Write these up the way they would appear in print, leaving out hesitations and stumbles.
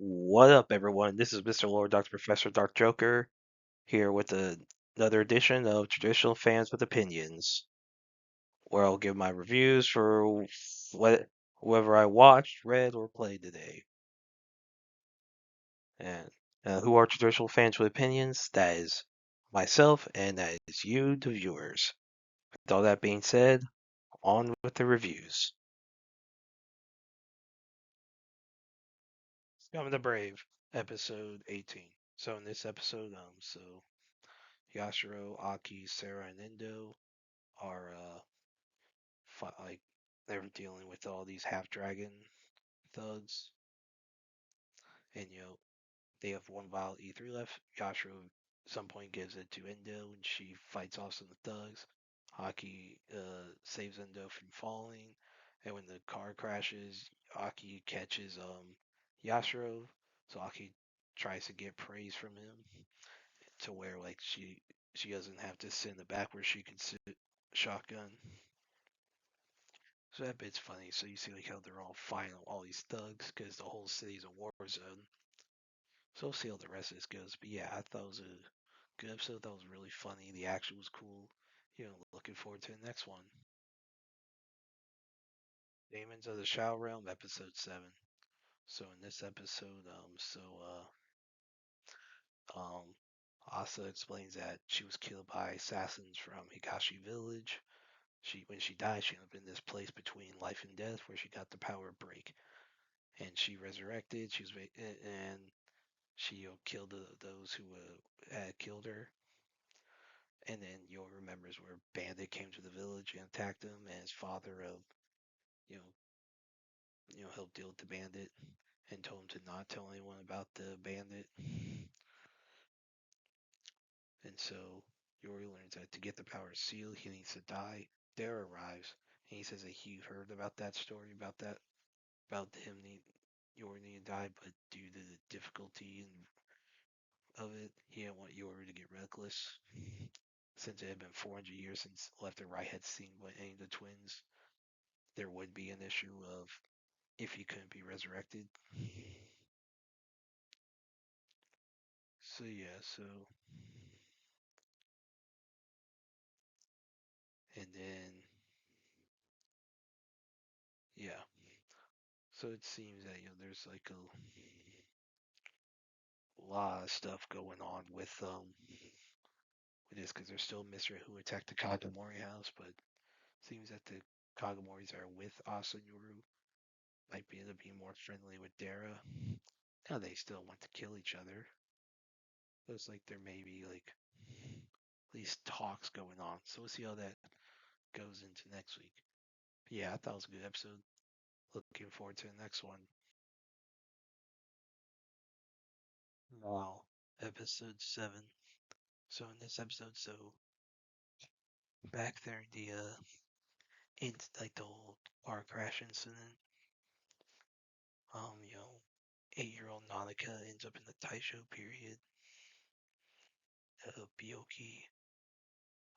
What up, everyone? This is Mr. Lord, Dr. Professor, Dark Joker, here with another edition of Traditional Fans with Opinions, where I'll give my reviews for whoever I watched, read, or played today. And who are Traditional Fans with Opinions? That is myself, and that is you, the viewers. With all that being said, on with the reviews. Scum of the Brave, episode 18. So in this episode, Yashiro, Aki, Sarah, and Endo are like they're dealing with all these half dragon thugs, and they have one vial E3 left. Yashiro at some point gives it to Endo, and she fights off some of the thugs. Aki saves Endo from falling, and when the car crashes, Aki catches Yashiro. So Aki tries to get praise from him to where like she doesn't have to sit in the back where she can sit shotgun. So that bit's funny. So you see like how they're all fighting all these thugs because the whole city's a war zone. So we'll see how the rest of this goes. But yeah, I thought it was a good episode. That was really funny. The action was cool. Looking forward to the next one. Daemons of the Shao Realm, episode 7. So in this episode, um, Asa explains that she was killed by assassins from Higashi Village. When she died, she ended up in this place between life and death where she got the power break, and she resurrected. And she killed those who had killed her. And then remembers where Bandit came to the village and attacked him, and his father you know helped deal with the Bandit and told him to not tell anyone about the Bandit. And so Yori learns that to get the power seal, he needs to die. Dare arrives, and he says that he heard about that story about him Yori needing to die, but due to the difficulty of it, he didn't want Yori to get reckless. Since it had been 400 years since left and right had seen what any of the twins, there would be an issue of if he couldn't be resurrected. So yeah, and then yeah, so it seems that there's like a lot of stuff going on with this because there's still a mystery who attacked the Kagomori house, but it seems that the Kagomoris are with Asa and Yoru might be end up being more friendly with Dara. Now they still want to kill each other. Looks like there may be like at least talks going on. So we'll see how that goes into next week. But yeah, I thought it was a good episode. Looking forward to the next one. Wow. Episode 7. So in this episode, back there in in like the old car crash incident, um, you know, 8-year-old Nanika ends up in the Taisho period. Byoki,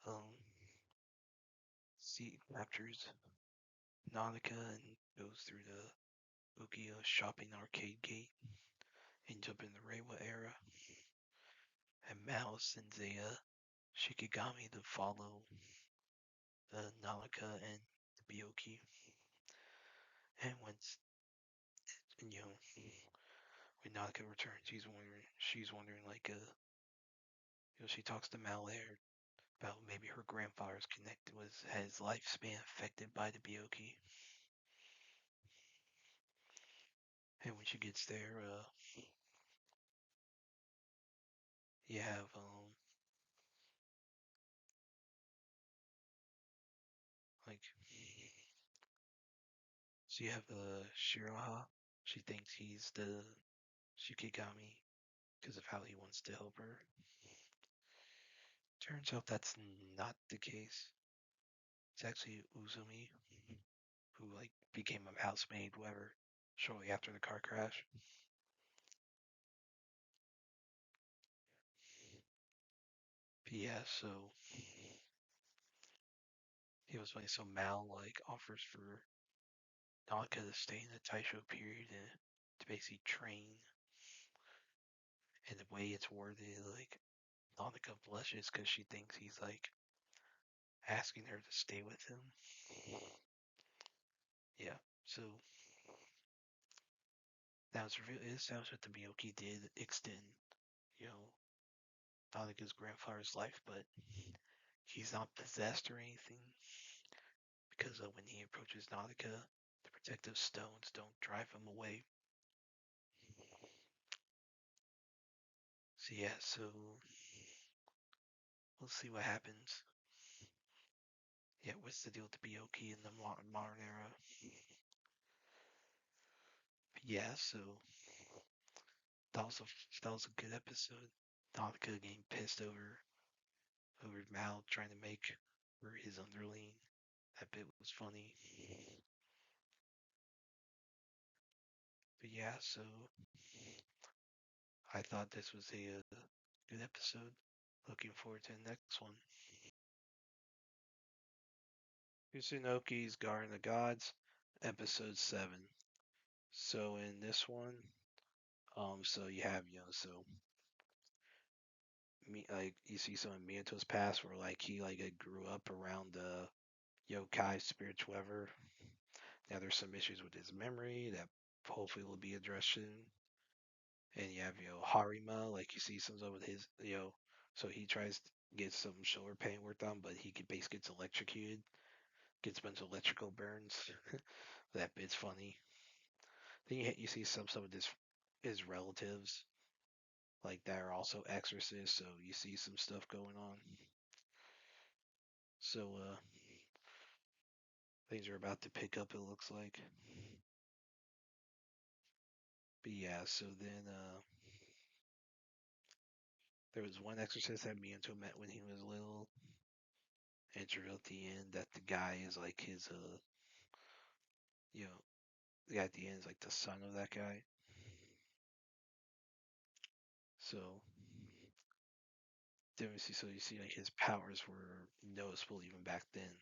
um, captures Nanika and goes through the Ukiyo shopping arcade gate, ends up in the Reiwa era, and Mao sends a Shikigami to follow Nalika and the Byoki. And when Nalika returns, she's wondering like she talks to Mao there about maybe her grandfather's connected was his lifespan affected by the Byoki. And when she gets there, you have like so you have Shiraha. She thinks he's the Shikigami because of how he wants to help her. Turns out that's not the case. It's actually Uzumi, who like became a housemaid, whatever, shortly after the car crash. But yeah, so he was funny. So Mal like offers for Naka to stay in the Taisho period and to basically train. And the way it's worded, like Monica blushes because she thinks he's like asking her to stay with him. Yeah. So now it's revealed it sounds like the Miyoki did extend, you know, Monica's grandfather's life, but he's not possessed or anything because when he approaches Nautica, the protective stones don't drive him away. So yeah, so we'll see what happens. Yeah, what's the deal with the Byoki in the modern era? But yeah, so that was a that was a good episode. Nautica getting pissed over Mal trying to make her his underling. That bit was funny. But yeah, so I thought this was a good episode. Looking forward to the next one. Kusunoki's Garden of Gods, episode 7. So in this one, so you have, so me like you see some of Miyato's past where like he like grew up around the yokai spiritual ever. Now there's some issues with his memory that hopefully will be addressed soon. And you have, Harima, like you see some of his, so he tries to get some shoulder pain worked on, but he basically gets electrocuted, gets a bunch of electrical burns. That bit's funny. Then you see some of his relatives, like that are also exorcists, so you see some stuff going on. So things are about to pick up, it looks like. But yeah, so then there was one exorcist that Miento met when he was little, and it's revealed at the end that the guy is like his you know, the guy at the end is like the son of that guy. So then you see like his powers were noticeable even back then.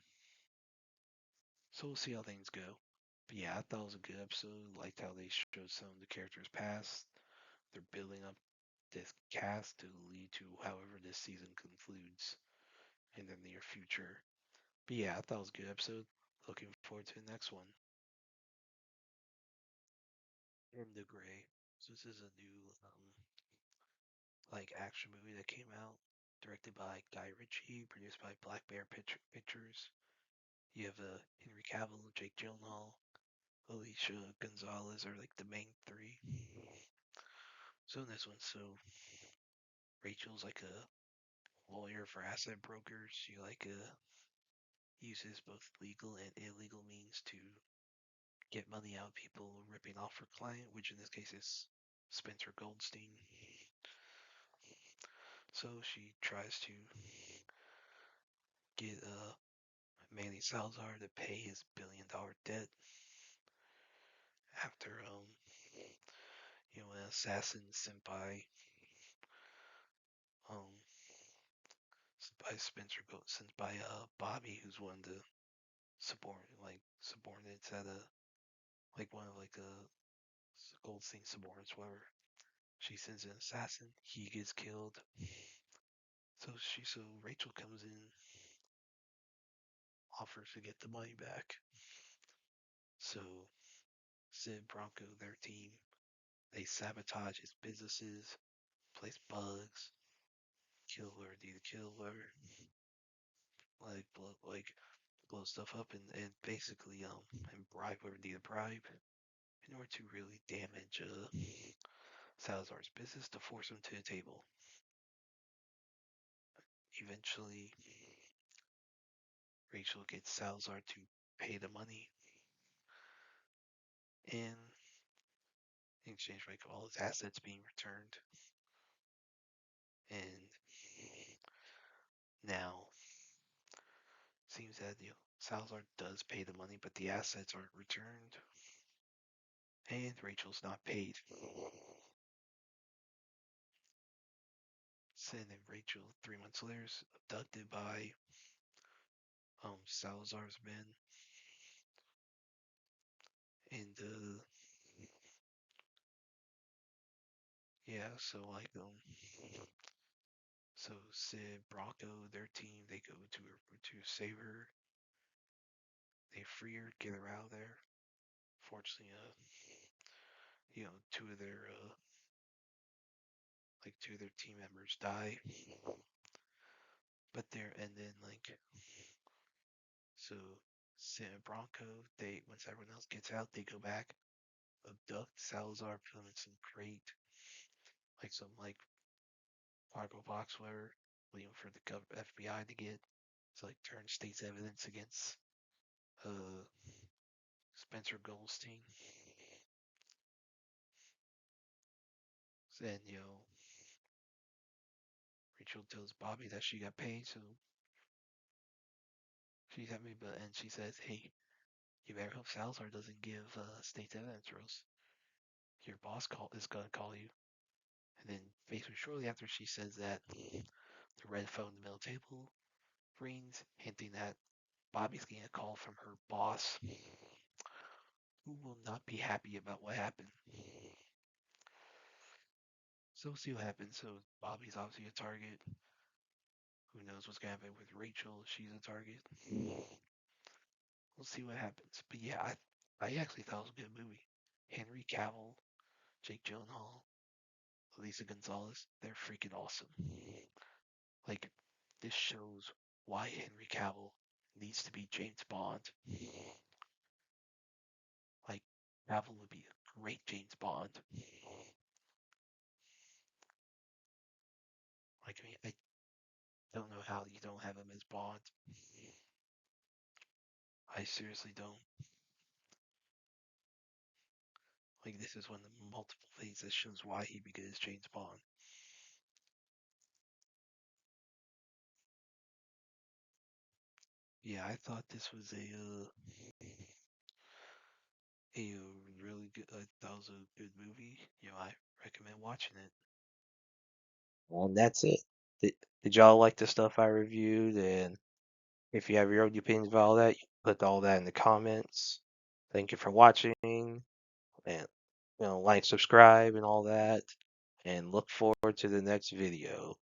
So we'll see how things go. But yeah, I thought it was a good episode. Liked how they showed some of the characters past. They're building up this cast to lead to however this season concludes in the near future. But yeah, I thought it was a good episode. Looking forward to the next one. In the Gray. So this is a new like action movie that came out, directed by Guy Ritchie, produced by Black Bear Pictures. You have Henry Cavill, Jake Gyllenhaal, Alicia Gonzalez are like the main three. So in this one, so Rachel's like a lawyer for asset brokers. She like uses both legal and illegal means to get money out of people ripping off her client, which in this case is Spencer Goldstein. So she tries to get Manny Salazar to pay his $1 billion debt after an assassin um sent by Bobby, who's one of the subordinates at a like one of like a Goldstein subordinates, whatever. She sends an assassin. He gets killed. So Rachel comes in, offers to get the money back. So Sid, Bronco, their team, they sabotage his businesses, place bugs, kill whoever need to kill whoever, blow stuff up and basically and bribe whoever need to bribe in order to really damage Salazar's business to force him to the table. Eventually, Rachel gets Salazar to pay the money in exchange for like all his assets being returned. And now seems that Salazar does pay the money, but the assets aren't returned, and Rachel's not paid. Sin and Rachel 3 months later is abducted by Salazar's men, and yeah, so like so Sid, Bronco, their team, they go to save her. They free her, get her out of there. Fortunately, two of their two of their team members die. But they're and then so Sid and Bronco, they once everyone else gets out, they go back, abduct Salazar, put him in some crate, some cargo box, whatever, waiting for the FBI to get to turn state's evidence against uh Spencer Goldstein. And Rachel tells Bobby that she got paid, so she's happy. But and she says, "Hey, you better hope Salazar doesn't give state's evidence, or else your boss is gonna call you." And then basically shortly after she says that, the red phone in the middle table rings, hinting that Bobby's getting a call from her boss, who will not be happy about what happened. So we'll see what happens. So Bobby's obviously a target. Who knows what's gonna happen with Rachel? She's a target. We'll see what happens. But yeah, I actually thought it was a good movie. Henry Cavill, Jake Gyllenhaal, Elisa Gonzalez, they're freaking awesome. Like, this shows why Henry Cavill needs to be James Bond. Like, Cavill would be a great James Bond. I mean, I don't know how you don't have him as Bond. I seriously don't. Like, this is one of the multiple things that shows why he'd be good as James Bond. Yeah, I thought this was a really good. I thought it was a good movie. I recommend watching it. And that's it. Did y'all like the stuff I reviewed? And if you have your own opinions about all that, you can put all that in the comments. Thank you for watching, and like, subscribe, and all that. And look forward to the next video.